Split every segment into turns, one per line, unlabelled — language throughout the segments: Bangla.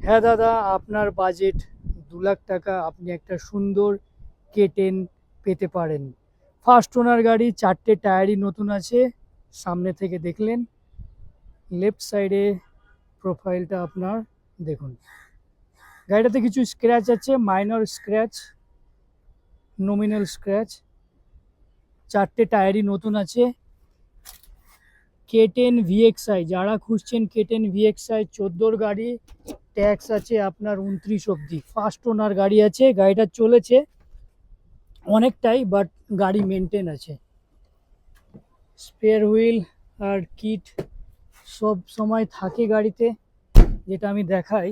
হ্যাঁ দাদা, আপনার বাজেট 2 লাখ টাকা, আপনি একটা সুন্দর K10 পেতে পারেন। ফার্স্ট ওনার গাড়ি, 4টে টায়ারই নতুন আছে। সামনে থেকে দেখলেন, লেফট সাইডে প্রোফাইলটা আপনার দেখুন। গাড়িটাতে কিছু স্ক্র্যাচ আছে, মাইনর স্ক্র্যাচ, নমিনাল স্ক্র্যাচ। 4টে টায়ারই নতুন আছে। K10 VXI, যারা খুঁজছেন K10 VXI 14 গাড়ি, ট্যাক্স আছে আপনার 29 অবধি। ফার্স্ট ওনার গাড়ি আছে, গাড়িটা চলেছে অনেকটাই, বাট গাড়ি মেনটেন আছে। স্পেয়ার হুইল আর কিট সব সময় থাকে গাড়িতে, যেটা আমি দেখাই।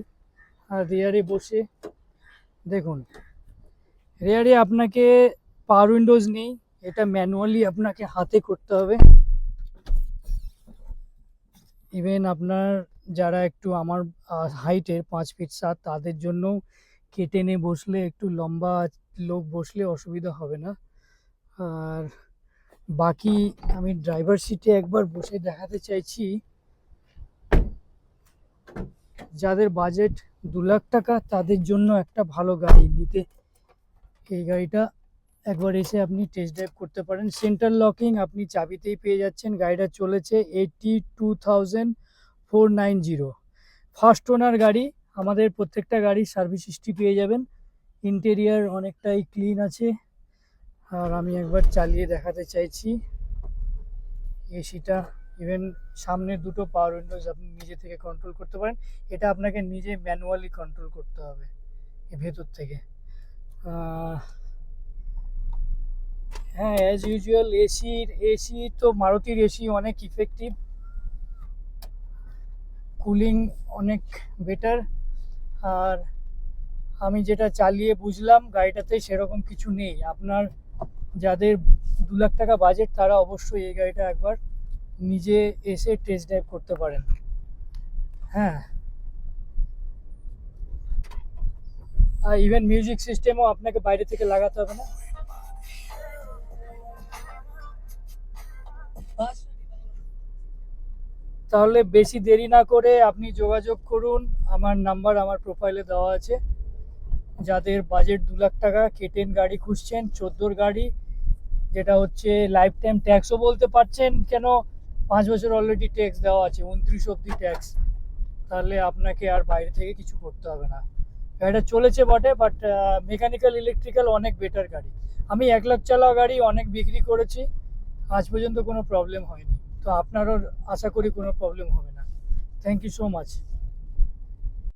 আর রেয়ারে বসে দেখুন, রেয়ারে আপনাকে পাওয়ার উইন্ডোজ নেই, এটা ম্যানুয়ালি আপনাকে হাতে করতে হবে। ইভেন আপনার যারা একটু আমার হাইটের 5 ফিট 7, তাদের জন্য K10 বসলে, একটু লম্বা লোক বসলে অসুবিধা হবে না। আর বাকি আমি ড্রাইভার সিটে একবার বসে দেখাতে চাইছি। যাদের বাজেট 2 লাখ টাকা, তাদের জন্য একটা ভালো গাড়ি নিতে এই গাড়িটা একবার এসে আপনি টেস্ট ড্রাইভ করতে পারেন। সেন্টার লকিং আপনি চাবিতেই পেয়ে যাচ্ছেন। গাড়িটা চলেছে 82,490। ফার্স্ট ওনার গাড়ি। আমাদের প্রত্যেকটা গাড়ির সার্ভিস হিস্ট্রি পেয়ে যাবেন। ইন্টেরিয়ার অনেকটাই ক্লিন আছে। আর আমি একবার চালিয়ে দেখাতে চাইছি এসিটা। ইভেন সামনের দুটো পাওয়ার উইন্ডোজ আপনি নিজে থেকে কন্ট্রোল করতে পারেন। এটা আপনাকে নিজে ম্যানুয়ালি কন্ট্রোল করতে হবে ভেতর থেকে। হ্যাঁ, অ্যাজ ইউজুয়াল এসি তো মারুতির এসি অনেক ইফেক্টিভ, কুলিং অনেক বেটার। আর আমি যেটা চালিয়ে বুঝলাম, গাড়িটাতে সেরকম কিছু নেই। আপনার যাদের 2 লাখ টাকা বাজেট, তারা অবশ্যই এই গাড়িটা একবার নিজে এসে টেস্ট ড্রাইভ করতে পারেন। হ্যাঁ, আর ইভেন মিউজিক সিস্টেমও আপনাকে বাইরে থেকে লাগাতে হবে না। তাহলে বেশি দেরি না করে আপনি যোগাযোগ করুন। আমার নাম্বার আমার প্রোফাইলে দেওয়া আছে। যাদের বাজেট 2 লাখ টাকা, K10 গাড়ি খুঁজছেন, 14 গাড়ি, যেটা হচ্ছে লাইফ টাইম ট্যাক্সও বলতে পারছেন, কেন 5 বছর অলরেডি ট্যাক্স দেওয়া আছে, 29 অবধি ট্যাক্স। তাহলে আপনাকে আর বাইরে থেকে কিছু করতে হবে না। গাড়িটা চলেছে বটে, বাট মেকানিক্যাল ইলেকট্রিক্যাল অনেক বেটার গাড়ি। আমি 1 লাখ চালা গাড়ি অনেক বিক্রি করেছি, আজ পর্যন্ত কোনো প্রবলেম হয়নি। তো আপনারও আশা করি কোনো প্রবলেম হবে না। Thank you so much.